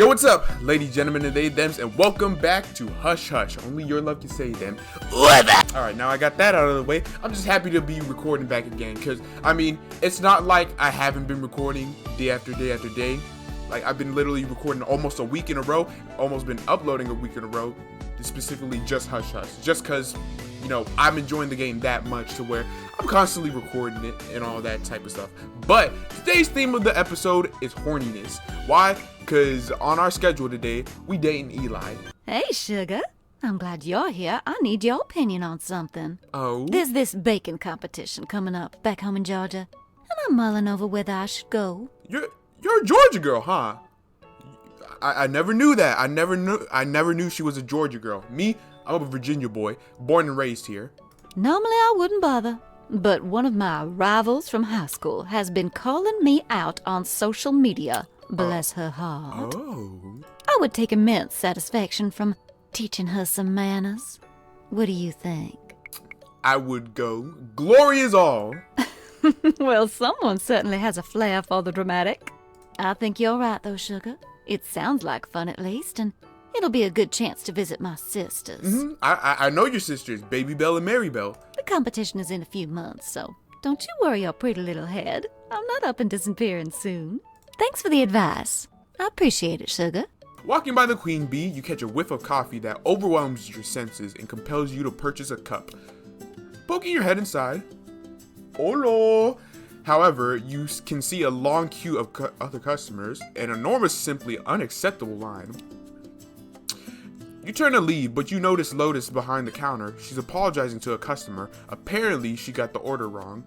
Yo, what's up, ladies, gentlemen, and they, thems, and welcome back to Hush Hush. Only your love can say them. Alright, now I got that out of the way. I'm just happy to be recording back again, because, I mean, it's not like I haven't been recording day after day after day. Like, I've been literally recording almost a week in a row, almost been uploading a week in a row, specifically just Hush Hush, just because, you know, I'm enjoying the game that much to where I'm constantly recording it and all that type of stuff. But today's theme of the episode is horniness. Why? Because on our schedule today, we dating Eli. Hey, sugar. I'm glad you're here. I need your opinion on something. Oh? There's this baking competition coming up back home in Georgia, and I'm mulling over whether I should go. You're a Georgia girl, huh? I never knew that. I never knew she was a Georgia girl. Me, I'm a Virginia boy, born and raised here. Normally I wouldn't bother, but one of my rivals from high school has been calling me out on social media. Bless her heart. Oh. I would take immense satisfaction from teaching her some manners. What do you think? I would go. Glory is all. Well, someone certainly has a flair for the dramatic. I think you're right, though, sugar. It sounds like fun, at least, and it'll be a good chance to visit my sisters. Mm-hmm. I know your sisters, Baby Belle and Mary Belle. The competition is in a few months, so don't you worry your pretty little head. I'm not up and disappearing soon. Thanks for the advice. I appreciate it, sugar. Walking by the Queen Bee, you catch a whiff of coffee that overwhelms your senses and compels you to purchase a cup. Poking your head inside. Hola! However, you can see a long queue of other customers, an enormous, simply unacceptable line. You turn to leave, but you notice Lotus behind the counter. She's apologizing to a customer. Apparently, she got the order wrong.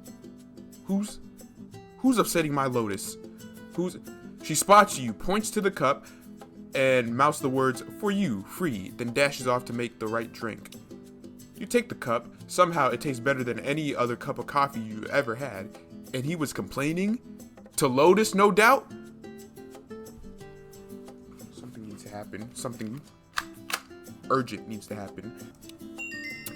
Who's upsetting my Lotus? She spots you, points to the cup, and mouths the words, "For you, free," then dashes off to make the right drink. You take the cup. Somehow, it tastes better than any other cup of coffee you ever had. And he was complaining? To Lotus, no doubt? Something needs to happen. Something urgent needs to happen.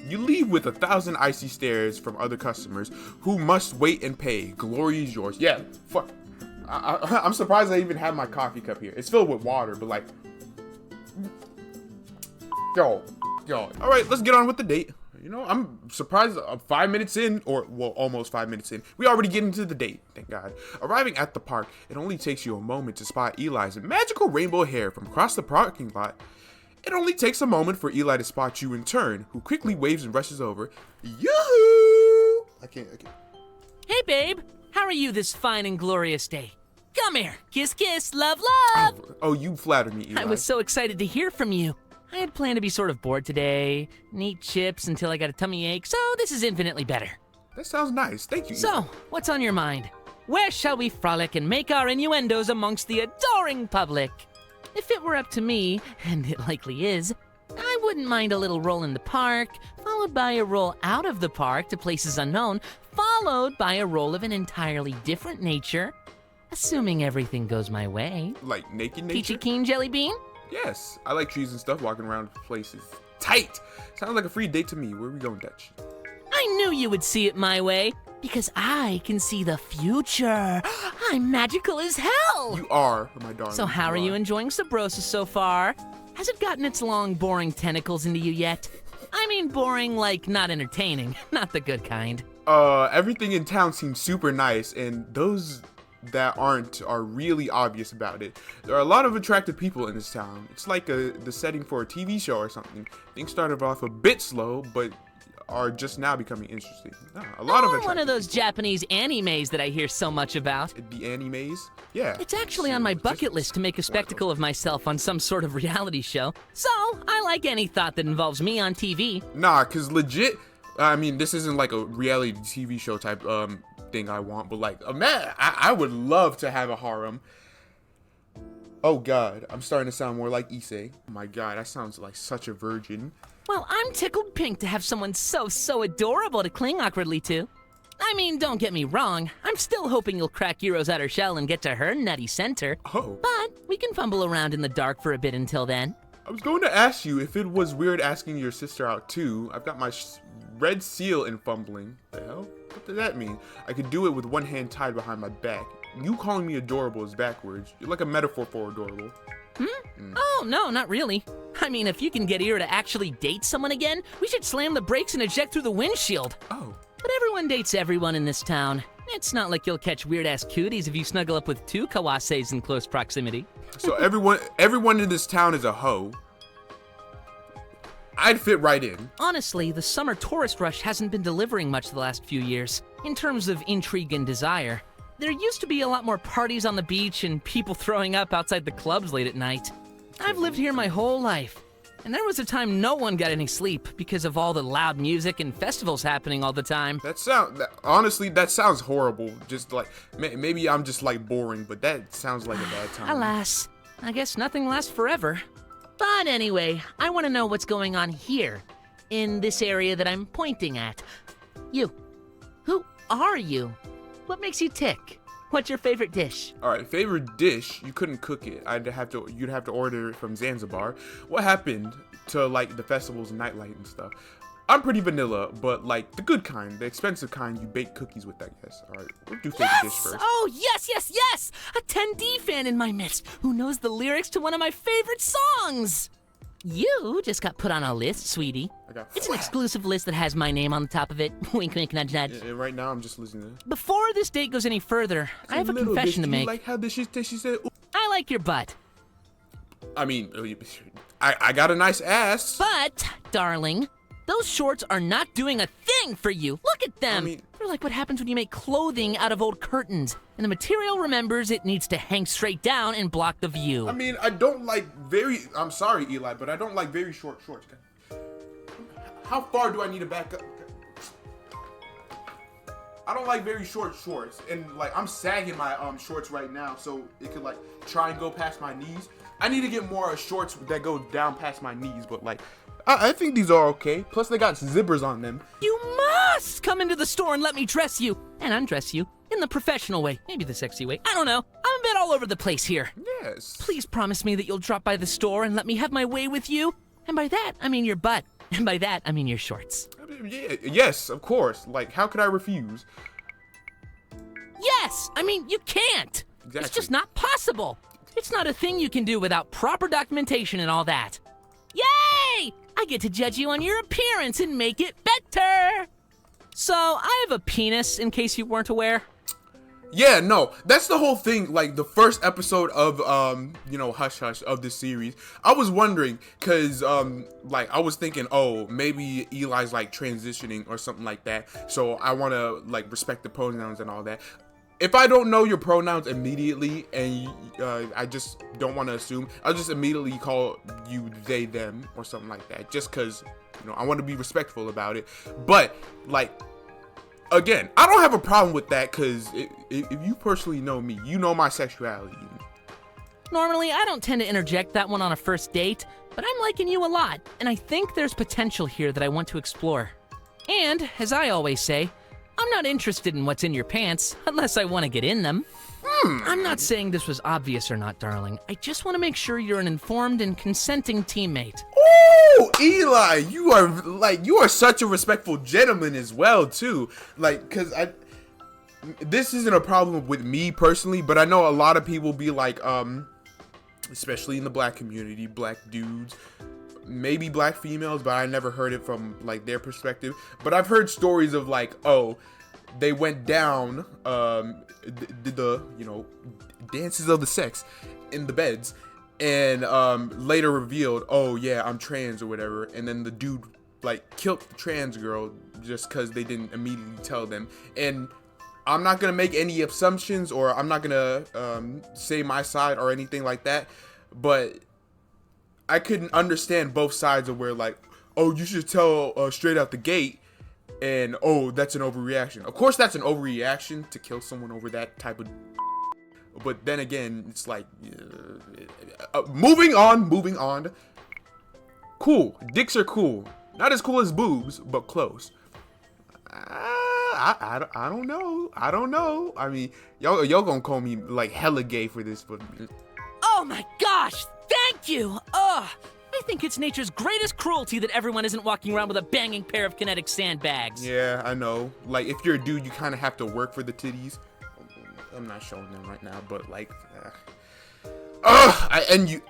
You leave with 1,000 icy stares from other customers who must wait and pay. Glory is yours. Yeah, fuck. I'm surprised I even have my coffee cup here. It's filled with water, but like... Yo. All right, let's get on with the date. You know, I'm surprised 5 minutes in, or, well, almost 5 minutes in, we already get into the date, thank God. Arriving at the park, it only takes you a moment to spot Eli's magical rainbow hair from across the parking lot. It only takes a moment for Eli to spot you in turn, who quickly waves and rushes over. Yoo-hoo! I can't. Hey, babe. How are you this fine and glorious day? Come here. Kiss, kiss, love, love. Oh, you flattered me, Eli. I was so excited to hear from you. I had planned to be sort of bored today, and eat chips until I got a tummy ache, so this is infinitely better. That sounds nice. Thank you, Eli. So, what's on your mind? Where shall we frolic and make our innuendos amongst the adoring public? If it were up to me, and it likely is, I wouldn't mind a little roll in the park, followed by a roll out of the park to places unknown, followed by a roll of an entirely different nature, assuming everything goes my way. Like naked nature? Peachy Keen Jelly Bean? Yes, I like trees and stuff, walking around places. Tight! Sounds like a free date to me. Where are we going, Dutch? I knew you would see it my way, because I can see the future. I'm magical as hell! You are, my darling. So how are you enjoying Sabrosa so far? Has it gotten its long, boring tentacles into you yet? I mean boring like not entertaining, not the good kind. Everything in town seems super nice, and those that aren't are really obvious about it. There are a lot of attractive people in this town. It's like the setting for a TV show or something. Things started off a bit slow, but are just now becoming interesting. A lot of one of those Japanese animes that I hear so much about. The animes? Yeah. It's actually on my bucket list to make a spectacle of myself on some sort of reality show. So, I like any thought that involves me on TV. Nah, cause legit, I mean, this isn't like a reality TV show type thing I want, but like, man, I would love to have a harem. Oh God, I'm starting to sound more like Issei. Oh my God, that sounds like such a virgin. Well, I'm tickled pink to have someone so adorable to cling awkwardly to. I mean, don't get me wrong, I'm still hoping you'll crack Hero's outer shell and get to her nutty center. Oh. But we can fumble around in the dark for a bit until then. I was going to ask you if it was weird asking your sister out too. I've got my red seal in fumbling. The hell? What does that mean? I could do it with one hand tied behind my back. You calling me adorable is backwards. You're like a metaphor for adorable. Oh, no, not really. I mean, if you can get Ira to actually date someone again, we should slam the brakes and eject through the windshield. Oh. But everyone dates everyone in this town. It's not like you'll catch weird-ass cuties if you snuggle up with 2 Kawases in close proximity. So everyone in this town is a hoe. I'd fit right in. Honestly, the summer tourist rush hasn't been delivering much the last few years, in terms of intrigue and desire. There used to be a lot more parties on the beach and people throwing up outside the clubs late at night. I've lived here my whole life, and there was a time no one got any sleep because of all the loud music and festivals happening all the time. Honestly, that sounds horrible. Just like, maybe I'm just like boring, but that sounds like a bad time. Alas, I guess nothing lasts forever. But anyway, I want to know what's going on here, in this area that I'm pointing at. You. Who are you? What makes you tick? What's your favorite dish? All right, favorite dish. You couldn't cook it. You'd have to order it from Zanzibar. What happened to like the festivals and nightlight and stuff? I'm pretty vanilla, but like the good kind, the expensive kind. You bake cookies with, I guess. All right, we'll do favorite dish first. Oh, yes! A 10D fan in my midst who knows the lyrics to one of my favorite songs. You just got put on a list, sweetie. It's an exclusive list that has my name on the top of it. Wink, wink, nudge, nudge. And right now, I'm just listening. Before this date goes any further, I have a confession to make. You like how she said? I like your butt. I mean, I got a nice ass. But, darling, those shorts are not doing a thing for you. Look at them. I mean, they're like what happens when you make clothing out of old curtains, and the material remembers it needs to hang straight down and block the view. I mean, I'm sorry, Eli, but I don't like very short shorts. How far do I need to back up? I don't like very short shorts, and like I'm sagging my shorts right now, so it could like try and go past my knees. I need to get more shorts that go down past my knees, but like I think these are okay. Plus they got zippers on them. You must come into the store and let me dress you and undress you in the professional way, maybe the sexy way. I don't know. I'm a bit all over the place here. Yes. Please promise me that you'll drop by the store and let me have my way with you. And by that, I mean your butt. And by that, I mean your shorts. I mean, yeah, yes, of course. Like, how could I refuse? Yes! I mean, you can't! Exactly. It's just not possible! It's not a thing you can do without proper documentation and all that. Yay! I get to judge you on your appearance and make it better! So, I have a penis, in case you weren't aware. Yeah, no, that's the whole thing. Like the first episode of Hush Hush of this series, I was wondering because like I was thinking, oh, maybe Eli's like transitioning or something like that. So I want to like respect the pronouns and all that. If I don't know your pronouns immediately and I just don't want to assume, I'll just immediately call you they them or something like that. Just because I want to be respectful about it. But like. Again, I don't have a problem with that because if you personally know me, you know my sexuality. Normally, I don't tend to interject that one on a first date, but I'm liking you a lot, and I think there's potential here that I want to explore. And, as I always say, I'm not interested in what's in your pants unless I want to get in them. I'm not saying this was obvious or not, darling. I just want to make sure you're an informed and consenting teammate. Ooh, Eli, you are such a respectful gentleman as well, too. Like, cause this isn't a problem with me personally, but I know a lot of people be like, especially in the black community, black dudes, maybe black females, but I never heard it from like their perspective. But I've heard stories of like, oh, they went down, did the dances of the sex in the beds, and later revealed, oh yeah, I'm trans or whatever, and then the dude like killed the trans girl just because they didn't immediately tell them. And I'm not gonna make any assumptions, or I'm not gonna say my side or anything like that, but I couldn't understand both sides of where like, oh, you should tell straight out the gate, and oh, that's an overreaction. Of course that's an overreaction to kill someone over that type of. But then again, it's like, moving on. Cool, dicks are cool. Not as cool as boobs, but close. I don't know. I mean, y'all gonna call me like hella gay for this, but. Oh my gosh, thank you! I think it's nature's greatest cruelty that everyone isn't walking around with a banging pair of kinetic sandbags. Yeah, I know. Like, if you're a dude, you kind of have to work for the titties. I'm not showing them right now, but like, Ugh,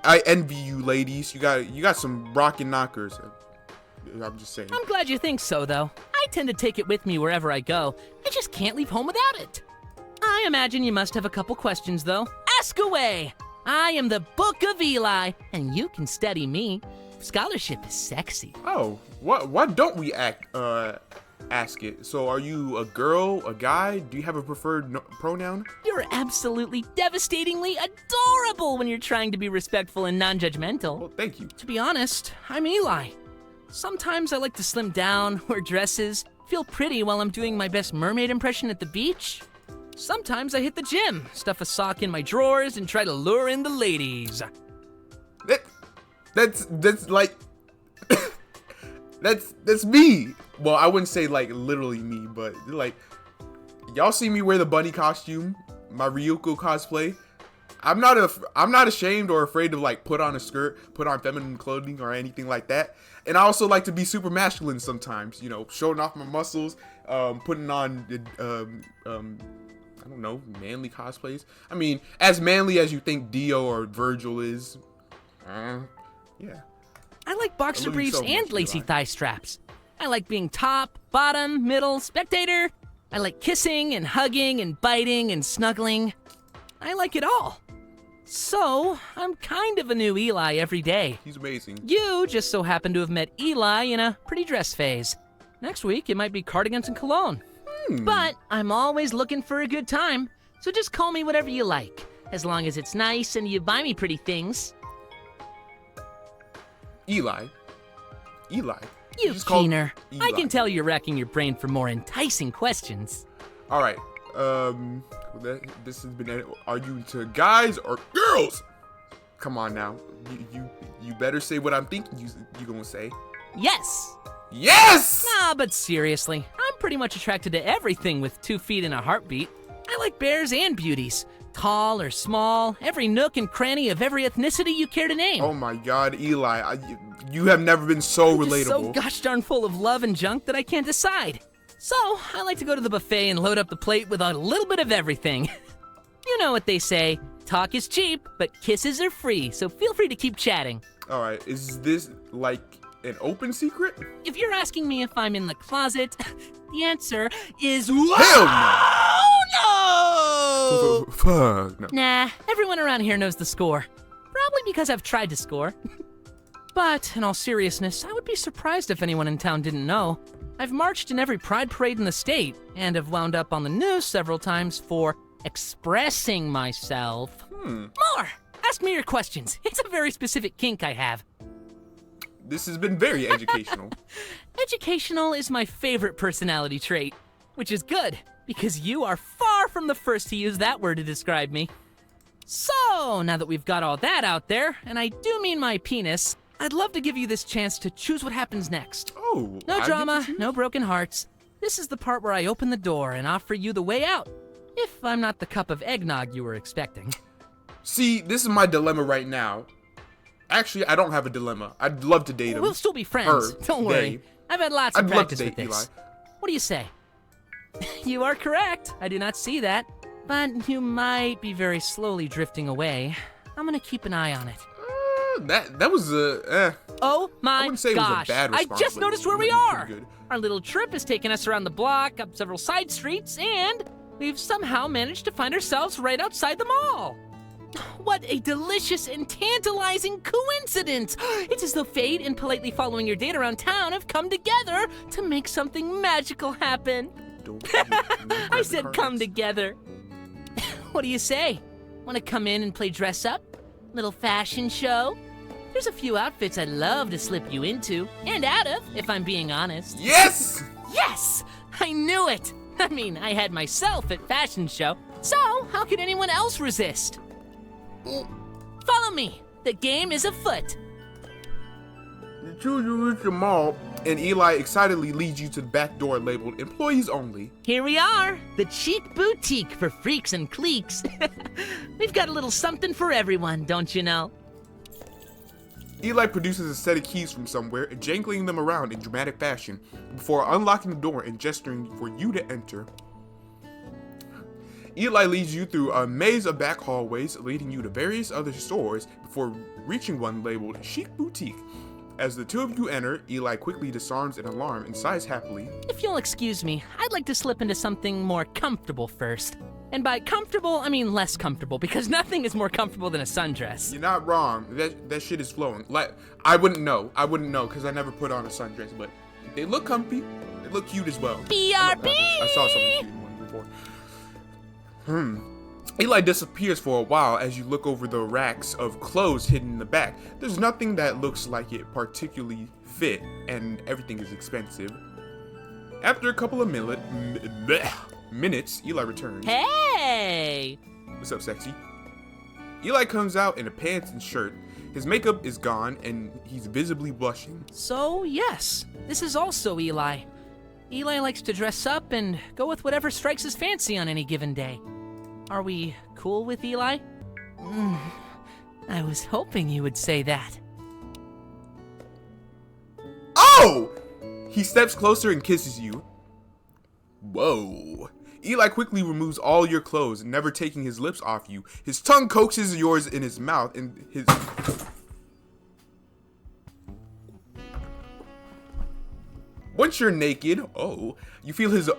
I envy you, ladies. You got some rockin' knockers. I'm just saying. I'm glad you think so, though. I tend to take it with me wherever I go. I just can't leave home without it. I imagine you must have a couple questions, though. Ask away! I am the Book of Eli, and you can study me. Scholarship is sexy. Oh, why don't we ask it? So are you a girl, a guy? Do you have a preferred pronoun? You're absolutely devastatingly adorable when you're trying to be respectful and non-judgmental. Well, thank you. To be honest, I'm Eli. Sometimes I like to slim down, wear dresses, feel pretty while I'm doing my best mermaid impression at the beach. Sometimes I hit the gym, stuff a sock in my drawers, and try to lure in the ladies. That's like that's me. Well, I wouldn't say like literally me, but like y'all see me wear the bunny costume, my Ryuko cosplay. I'm not ashamed or afraid to like put on a skirt, put on feminine clothing or anything like that. And I also like to be super masculine sometimes, you know, showing off my muscles, putting on I don't know, manly cosplays. I mean, as manly as you think Dio or Virgil is. Yeah. I like boxer briefs so and much, lacy Eli. thigh straps. I like being top, bottom, middle, spectator. I like kissing and hugging and biting and snuggling. I like it all. So, I'm kind of a new Eli every day. He's amazing. You just so happen to have met Eli in a pretty dress phase. Next week, it might be cardigans and cologne. But I'm always looking for a good time, so just call me whatever you like, as long as it's nice and you buy me pretty things. Eli. You just called keener. I Eli. can tell you're racking your brain for more enticing questions. All right. This has been. Are you into guys or girls? Come on now. You better say what I'm thinking. You gonna say? Yes! Yes. Nah, but seriously, I'm pretty much attracted to everything with 2 feet and a heartbeat. I like bears and beauties. Tall or small, every nook and cranny of every ethnicity you care to name. Oh my God, Eli, you have never been so I'm relatable. just so gosh darn full of love and junk that I can't decide. So, I like to go to the buffet and load up the plate with a little bit of everything. You know what they say, talk is cheap, but kisses are free, so feel free to keep chatting. All right, is this like an open secret? If you're asking me if I'm in the closet, the answer is Hell no! Fuck no. Nah, everyone around here knows the score. Probably because I've tried to score. But, in all seriousness, I would be surprised if anyone in town didn't know. I've marched in every pride parade in the state, and have wound up on the news several times for expressing myself. More! Ask me your questions. It's a very specific kink I have. This has been very educational. Educational is my favorite personality trait, which is good, because you are far from the first to use that word to describe me. So, now that we've got all that out there, and I do mean my penis, I'd love to give you this chance to choose what happens next. Oh, No I get to drama, choose? no broken hearts. This is the part where I open the door and offer you the way out. If I'm not the cup of eggnog you were expecting. See, this is my dilemma right now. Actually, I don't have a dilemma. I'd love to date him. We'll still be friends. Her, Don't worry. they. I've had lots of I'd love to practice with date this. Eli. What do you say? You are correct. I do not see that. But you might be very slowly drifting away. I'm gonna keep an eye on it. That was a. Oh my wouldn't say it was a gosh! bad I response, just but noticed it where we was are. pretty good. Our little trip has taken us around the block, up several side streets, and we've somehow managed to find ourselves right outside the mall. What a delicious and tantalizing coincidence! It's as though fate and politely following your date around town have come together to make something magical happen. Don't you grab I the said cards? come together. What do you say? Want to come in and play dress up? Little fashion show? There's a few outfits I'd love to slip you into, and out of, if I'm being honest. Yes! Yes! I knew it! I mean, I had myself at fashion show, so how could anyone else resist? Follow me. The game is afoot. You choose to reach the mall, and Eli excitedly leads you to the back door labeled "Employees Only." Here we are, the cheap boutique for freaks and cliques. We've got a little something for everyone, don't you know? Eli produces a set of keys from somewhere, jangling them around in dramatic fashion before unlocking the door and gesturing for you to enter. Eli leads you through a maze of back hallways, leading you to various other stores before reaching one labeled Chic Boutique. As the two of you enter, Eli quickly disarms an alarm and sighs happily. If you'll excuse me, I'd like to slip into something more comfortable first. And by comfortable, I mean less comfortable, because nothing is more comfortable than a sundress. You're not wrong. That shit is flowing. Like, I wouldn't know, because I never put on a sundress, but they look comfy. They look cute as well. BRB! I saw something cute in one before. Eli disappears for a while as you look over the racks of clothes hidden in the back. There's nothing that looks like it particularly fit, and everything is expensive. After a couple of minutes, Eli returns. Hey! What's up, sexy? Eli comes out in a pants and shirt. His makeup is gone, and he's visibly blushing. So, yes, this is also Eli. Eli likes to dress up and go with whatever strikes his fancy on any given day. Are we cool with Eli? I was hoping you would say that. Oh! He steps closer and kisses you. Whoa. Eli quickly removes all your clothes, never taking his lips off you. His tongue coaxes yours in his mouth, and his... Once you're naked, you feel his...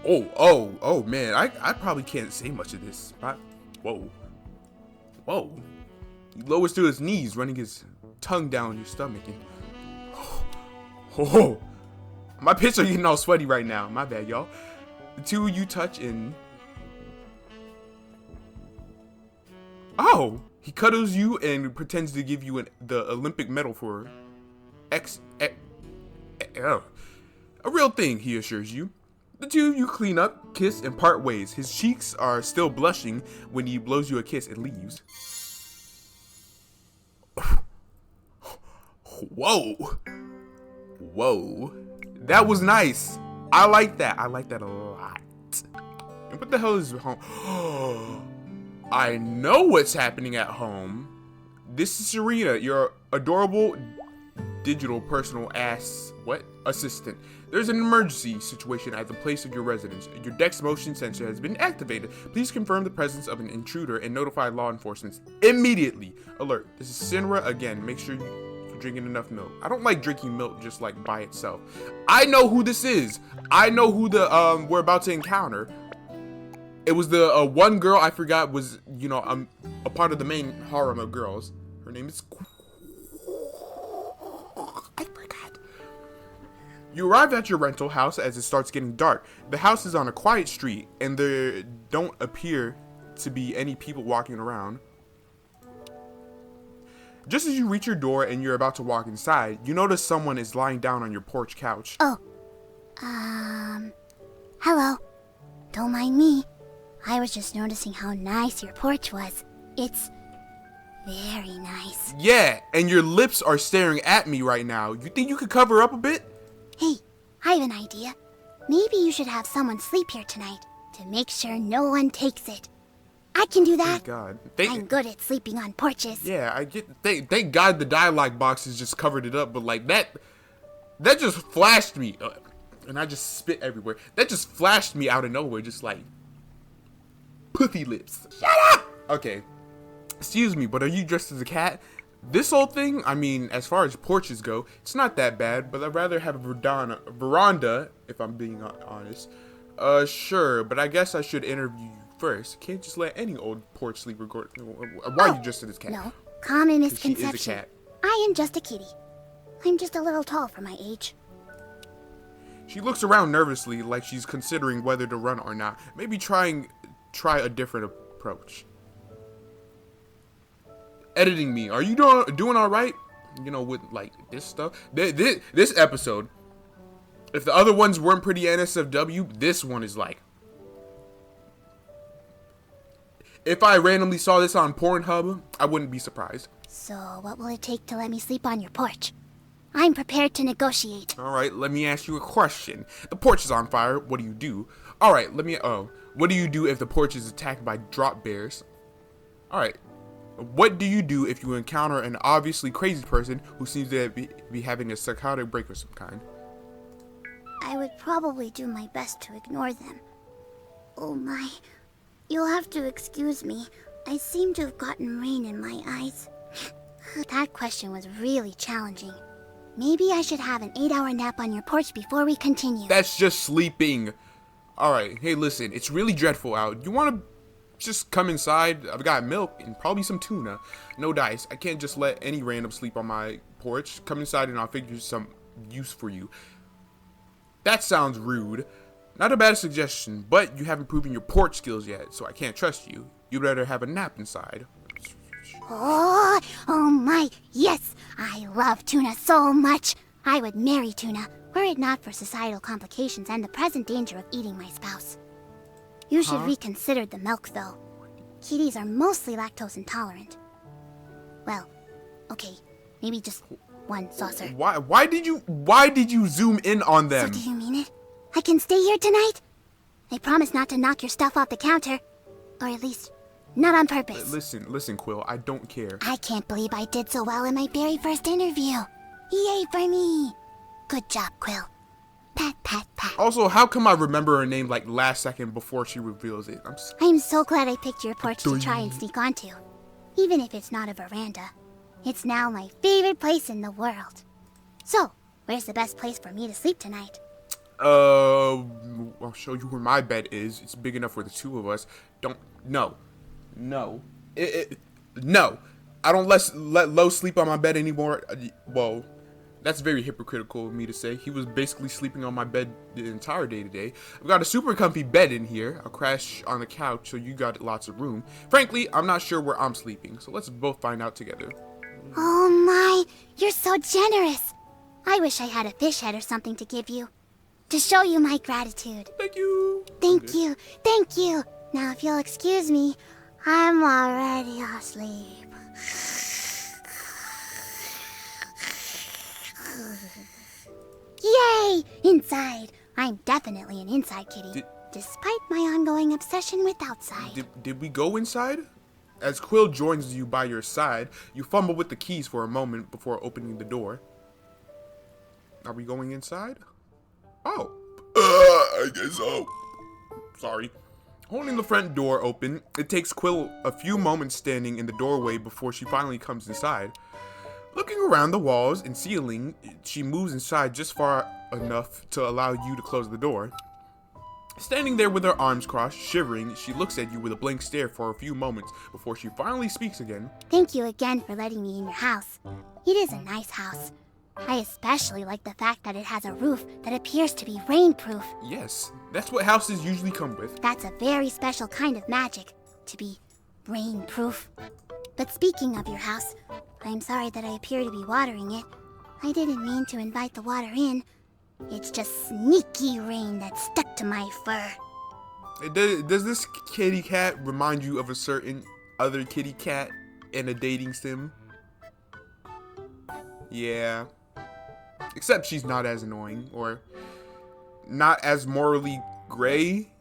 Oh, man, I probably can't say much of this. Whoa. He lowers to his knees, running his tongue down your stomach, and... Oh, my pits are getting all sweaty right now. My bad, y'all. The two of you touch and... Oh, he cuddles you and pretends to give you the Olympic medal for a real thing, he assures you. The two of you clean up, kiss, and part ways. His cheeks are still blushing when he blows you a kiss and leaves. Whoa. That was nice. I like that. I like that a lot. And what the hell is home? I know what's happening at home. This is Serena, your adorable digital personal assistant. There's an emergency situation at the place of your residence. Your Dex motion sensor has been activated. Please confirm the presence of an intruder and notify law enforcement immediately. Alert. This is Sinra again. Make sure you're drinking enough milk. I don't like drinking milk just like by itself. I know who this is. I know who we're about to encounter. It was the one girl I forgot was, a part of the main harem of girls. Her name is... I forgot. You arrive at your rental house as it starts getting dark. The house is on a quiet street, and there don't appear to be any people walking around. Just as you reach your door and you're about to walk inside, you notice someone is lying down on your porch couch. Hello. Don't mind me. I was just noticing how nice your porch was. It's very nice. Yeah, and your lips are staring at me right now. You think you could cover up a bit? Hey, I have an idea. Maybe you should have someone sleep here tonight to make sure no one takes it. I can do that. Thank God. I'm good at sleeping on porches. Yeah, I get. Thank God the dialogue boxes just covered it up, but like that just flashed me, and I just spit everywhere. That just flashed me out of nowhere, just like puffy lips. Shut up. Okay, excuse me, but are you dressed as a cat? This whole thing, I mean, as far as porches go, it's not that bad, but I'd rather have a veranda, if I'm being honest. Sure, but I guess I should interview you first. Can't just let any old porch sleeper go. Why are you dressed as a cat? No, common She misconception. is a cat. I am just a kitty. I'm just a little tall for my age. She looks around nervously, like she's considering whether to run or not. Maybe try a different approach. Editing me, are you doing all right? With like this stuff. This episode, if the other ones weren't pretty NSFW, this one is like. If I randomly saw this on Pornhub, I wouldn't be surprised. So, what will it take to let me sleep on your porch? I'm prepared to negotiate. All right, let me ask you a question. The porch is on fire. What do you do? All right, what do you do if the porch is attacked by drop bears? All right. What do you do if you encounter an obviously crazy person who seems to be having a psychotic break of some kind? I would probably do my best to ignore them. Oh my, You'll have to excuse me. I seem to have gotten rain in my eyes. That question was really challenging. Maybe I should have an 8-hour nap on your porch before we continue. That's just sleeping. Alright, hey listen, it's really dreadful out. You wanna just come inside? I've got milk and probably some tuna. No dice. I can't just let any random sleep on my porch. Come inside and I'll figure some use for you. That sounds rude. Not a bad suggestion, but you haven't proven your porch skills yet, so I can't trust you. You'd better have a nap inside. Oh my, yes! I love tuna so much. I would marry tuna, were it not for societal complications and the present danger of eating my spouse. You should reconsider the milk, though. Kitties are mostly lactose intolerant. Well, okay, maybe just one saucer. Why did you zoom in on them? So do you mean it? I can stay here tonight? I promise not to knock your stuff off the counter. Or at least, not on purpose. Listen, Quill, I don't care. I can't believe I did so well in my very first interview. Yay for me! Good job, Quill. Pat, pat, pat. Also, how come I remember her name like last second before she reveals it? I'm so glad I picked your porch to try and sneak onto. Even if it's not a veranda. It's now my favorite place in the world. So, where's the best place for me to sleep tonight? I'll show you where my bed is. It's big enough for the two of us. No. No. I don't let Lo sleep on my bed anymore. Whoa. That's very hypocritical of me to say. He was basically sleeping on my bed the entire day today. I've got a super comfy bed in here. I'll crash on the couch so you got lots of room. Frankly, I'm not sure where I'm sleeping, so let's both find out together. Oh my, you're so generous. I wish I had a fish head or something to give you. To show you my gratitude. Thank you. Thank you. Now if you'll excuse me, I'm already asleep. Yay! Inside! I'm definitely an inside kitty, despite my ongoing obsession with outside. Did we go inside? As Quill joins you by your side, you fumble with the keys for a moment before opening the door. Are we going inside? Oh. I guess so. Sorry. Holding the front door open, it takes Quill a few moments standing in the doorway before she finally comes inside. Looking around the walls and ceiling, she moves inside just far enough to allow you to close the door. Standing there with her arms crossed, shivering, she looks at you with a blank stare for a few moments before she finally speaks again. Thank you again for letting me in your house. It is a nice house. I especially like the fact that it has a roof that appears to be rainproof. Yes, that's what houses usually come with. That's a very special kind of magic, to be rainproof. But speaking of your house, I'm sorry that I appear to be watering it. I didn't mean to invite the water in. It's just sneaky rain that stuck to my fur. Does this kitty cat remind you of a certain other kitty cat in a dating sim? Yeah. Except she's not as annoying, or not as morally gray.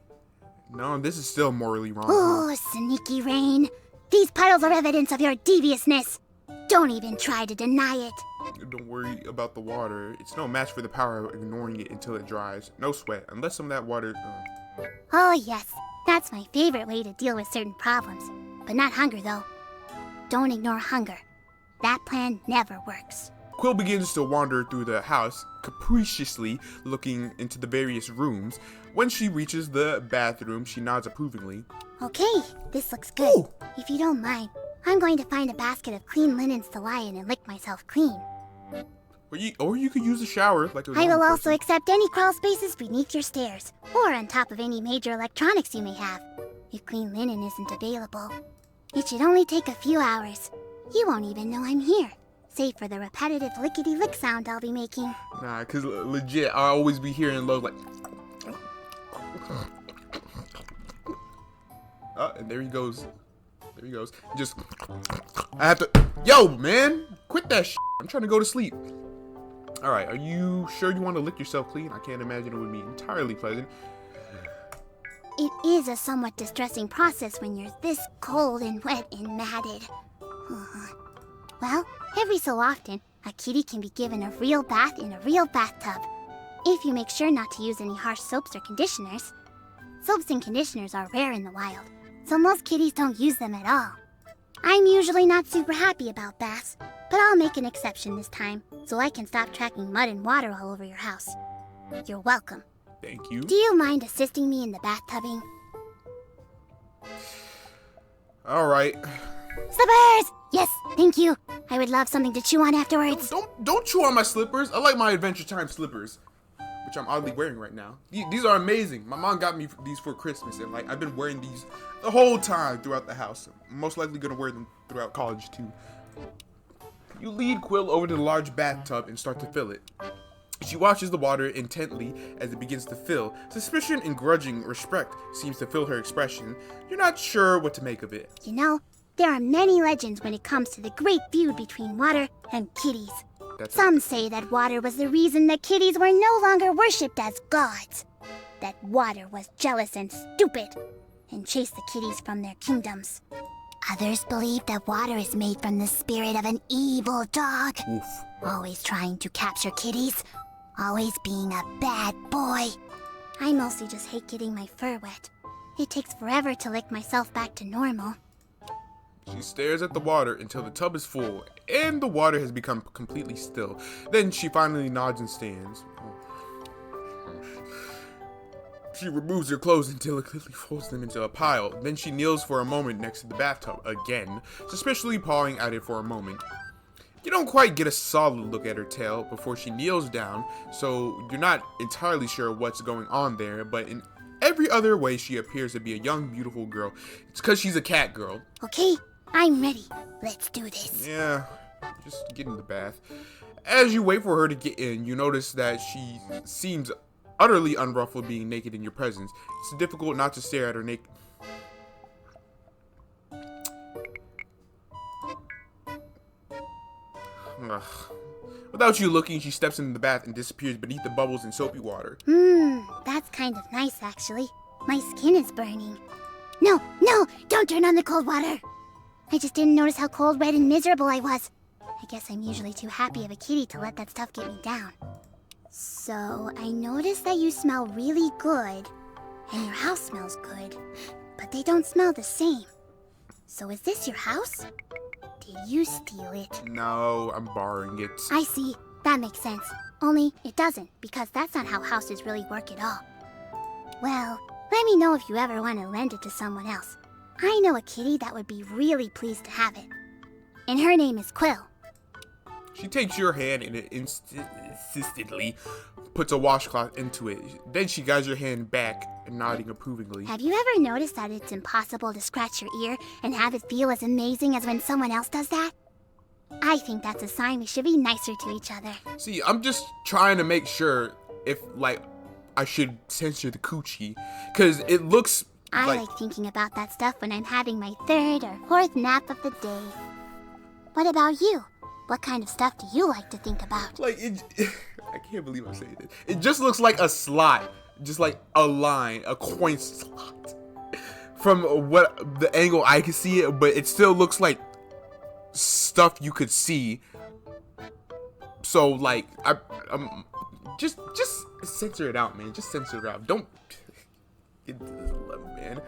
No, this is still morally wrong. Oh, sneaky rain. These puddles are evidence of your deviousness. Don't even try to deny it. Don't worry about the water. It's no match for the power of ignoring it until it dries. No sweat, unless some of that water... Oh yes, that's my favorite way to deal with certain problems. But not hunger, though. Don't ignore hunger. That plan never works. Quill begins to wander through the house, capriciously looking into the various rooms. When she reaches the bathroom, she nods approvingly. Okay, this looks good. Ooh. If you don't mind, I'm going to find a basket of clean linens to lie in and lick myself clean. Or you could use a shower like a I will normal also person. accept any crawl spaces beneath your stairs, or on top of any major electronics you may have, if clean linen isn't available. It should only take a few hours. You won't even know I'm here, save for the repetitive lickety-lick sound I'll be making. Nah, cause legit, I always be hearing Lo like... And there he goes. There he goes. Just... I have to... Yo, man! Quit that shit. I'm trying to go to sleep. Alright, are you sure you want to lick yourself clean? I can't imagine it would be entirely pleasant. It is a somewhat distressing process when you're this cold and wet and matted. Well, every so often, a kitty can be given a real bath in a real bathtub. If you make sure not to use any harsh soaps or conditioners. Soaps and conditioners are rare in the wild, so most kitties don't use them at all. I'm usually not super happy about baths, but I'll make an exception this time, so I can stop tracking mud and water all over your house. You're welcome. Thank you. Do you mind assisting me in the bathtubing? All right. Slippers! Yes, thank you. I would love something to chew on afterwards. Don't chew on my slippers. I like my Adventure Time slippers, which I'm oddly wearing right now. These are amazing. My mom got me these for Christmas, and like I've been wearing these the whole time throughout the house. I'm most likely gonna wear them throughout college too. You lead Quill over to the large bathtub and start to fill it. She watches the water intently as it begins to fill. Suspicion and grudging respect seems to fill her expression. You're not sure what to make of it. You know, there are many legends when it comes to the great feud between water and kitties. Some say that water was the reason that kitties were no longer worshipped as gods. That water was jealous and stupid and chased the kitties from their kingdoms. Others believe that water is made from the spirit of an evil dog. Oof. Always trying to capture kitties. Always being a bad boy. I mostly just hate getting my fur wet. It takes forever to lick myself back to normal. She stares at the water until the tub is full and the water has become completely still. Then she finally nods and stands. She removes her clothes until it clearly folds them into a pile. Then she kneels for a moment next to the bathtub again, suspiciously pawing at it for a moment. You don't quite get a solid look at her tail before she kneels down, so you're not entirely sure what's going on there, but in every other way she appears to be a young, beautiful girl. It's because she's a cat girl. Okay, I'm ready. Let's do this. Yeah, just get in the bath. As you wait for her to get in, you notice that she seems utterly unruffled being naked in your presence. It's difficult not to stare at her naked. Ugh. Without you looking, she steps into the bath and disappears beneath the bubbles and soapy water. That's kind of nice, actually. My skin is burning. No, don't turn on the cold water. I just didn't notice how cold, wet, and miserable I was. I guess I'm usually too happy of a kitty to let that stuff get me down. So, I noticed that you smell really good, and your house smells good, but they don't smell the same. So is this your house? Did you steal it? No, I'm borrowing it. I see. That makes sense. Only, it doesn't, because that's not how houses really work at all. Well, let me know if you ever want to lend it to someone else. I know a kitty that would be really pleased to have it. And her name is Quill. She takes your hand and insistently puts a washcloth into it. Then she guides your hand back, nodding approvingly. Have you ever noticed that it's impossible to scratch your ear and have it feel as amazing as when someone else does that? I think that's a sign we should be nicer to each other. See, I'm just trying to make sure if, like, I should censor the coochie. Because it looks I like thinking about that stuff when I'm having my third or fourth nap of the day. What about you? What kind of stuff do you like to think about? Like, I can't believe I'm saying this. It just looks like a slot. Just like a line, a coin slot. From what the angle I can see it, but it still looks like stuff you could see. So, like, I'm just censor it out, man. Just censor it out. Don't get to this level, man.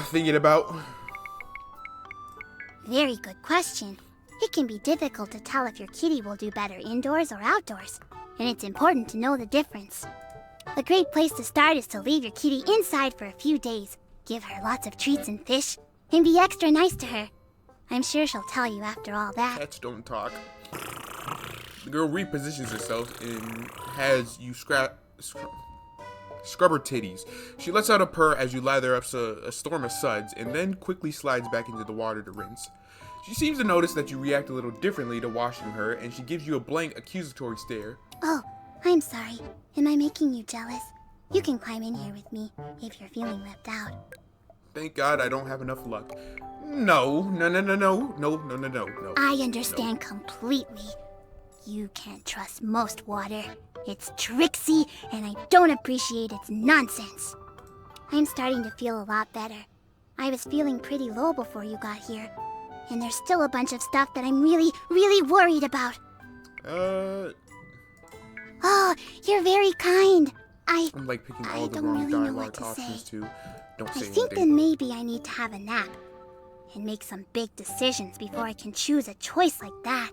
Thinking about. Very good question. It can be difficult to tell if your kitty will do better indoors or outdoors, and it's important to know the difference. A great place to start is to leave your kitty inside for a few days, give her lots of treats and fish, and be extra nice to her. I'm sure she'll tell you after all that. Cats don't talk. The girl repositions herself and has you scrub her titties. She lets out a purr as you lather up a storm of suds, and then quickly slides back into the water to rinse. She seems to notice that you react a little differently to washing her, and she gives you a blank, accusatory stare. Oh, I'm sorry. Am I making you jealous? You can climb in here with me if you're feeling left out. Thank God I don't have enough luck. No. I understand completely. You can't trust most water. It's tricksy, and I don't appreciate its nonsense. I'm starting to feel a lot better. I was feeling pretty low before you got here. And there's still a bunch of stuff that I'm really, really worried about. Oh, you're very kind. I'm like picking all the wrong really know dialogue what to options say. too. Don't I say think anything. then maybe I need to have a nap and make some big decisions before I can choose a choice like that.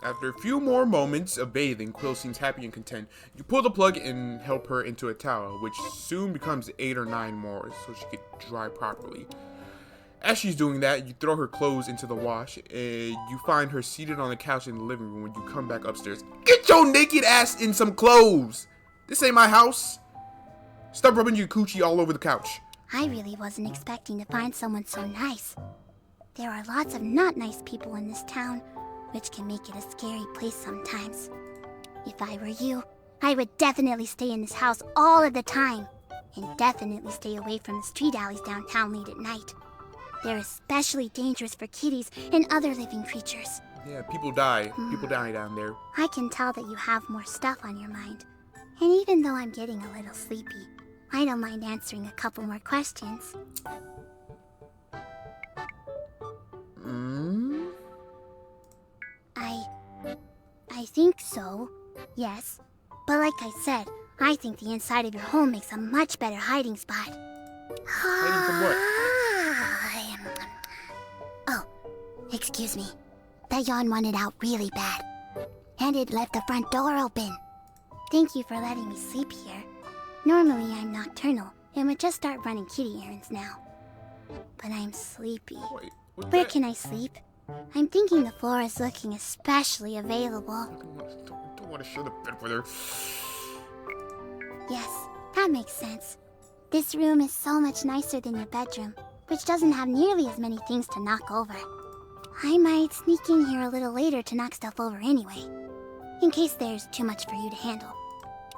After a few more moments of bathing, Quill seems happy and content. You pull the plug and help her into a towel, which soon becomes 8 or 9 more so she can dry properly. As she's doing that, you throw her clothes into the wash, and you find her seated on the couch in the living room when you come back upstairs. Get your naked ass in some clothes! This ain't my house! Stop rubbing your coochie all over the couch. I really wasn't expecting to find someone so nice. There are lots of not nice people in this town, which can make it a scary place sometimes. If I were you, I would definitely stay in this house all of the time, and definitely stay away from the street alleys downtown late at night. They're especially dangerous for kitties and other living creatures. Yeah, people die. People die down there. I can tell that you have more stuff on your mind. And even though I'm getting a little sleepy, I don't mind answering a couple more questions. I think so, yes. But like I said, I think the inside of your home makes a much better hiding spot. Hiding from what? Oh, excuse me. That yawn wanted out really bad. And it left the front door open. Thank you for letting me sleep here. Normally I'm nocturnal and would just start running kitty errands now. But I'm sleepy. Wait, what's Where that? can I sleep? I'm thinking the floor is looking especially available. Don't want to share the bed with her. Yes, that makes sense. This room is so much nicer than your bedroom, which doesn't have nearly as many things to knock over. I might sneak in here a little later to knock stuff over anyway, in case there's too much for you to handle.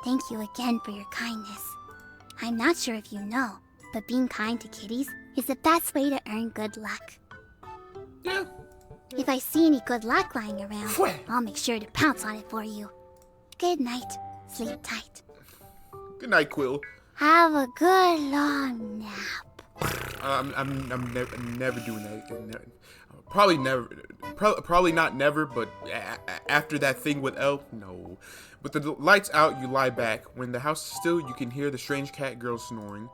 Thank you again for your kindness. I'm not sure if you know, but being kind to kitties is the best way to earn good luck. Yeah. If I see any good luck lying around, Pwah. I'll make sure to pounce on it for you. Good night. Sleep tight. Good night, Quill. Have a good long nap. I'm never doing that again. Probably never. Probably not never, but after that thing with Elf, no. With the lights out, you lie back. When the house is still, you can hear the strange cat girl snoring.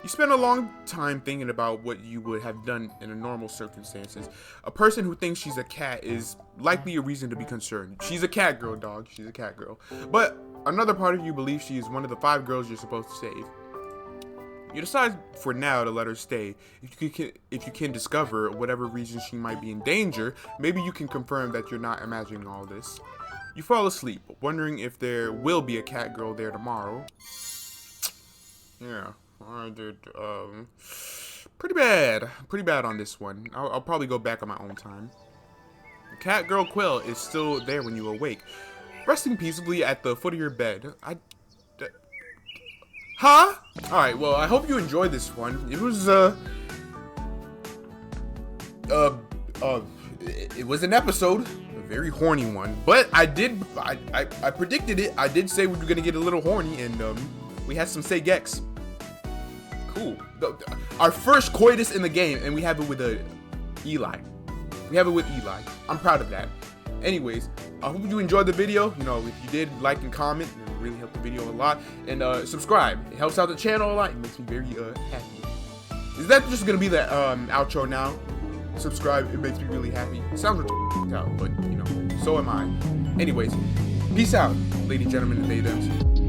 You spend a long time thinking about what you would have done in a normal circumstances. A person who thinks she's a cat is likely a reason to be concerned. She's a cat girl, dog. She's a cat girl. But another part of you believes she is one of the 5 girls you're supposed to save. You decide for now to let her stay. If you can discover whatever reason she might be in danger, maybe you can confirm that you're not imagining all this. You fall asleep, wondering if there will be a cat girl there tomorrow. Yeah, I did, pretty bad on this one. I'll probably go back on my own time. The cat girl Quill is still there when you awake, resting peacefully at the foot of your bed. Huh? Alright, well, I hope you enjoyed this one. It was, it was an episode, a very horny one, but I predicted it. I did say we were gonna get a little horny, and, we had some SAY GEX. Cool. Our first coitus in the game, and we have it with Eli. We have it with Eli. I'm proud of that. Anyways, I hope you enjoyed the video. You know, if you did, like and comment. It would really help the video a lot. And subscribe. It helps out the channel a lot. It makes me very happy. Is that just gonna be the outro now? Subscribe. It makes me really happy. It sounds out, but you know, so am I. Anyways, peace out, ladies, gentlemen, and they, them.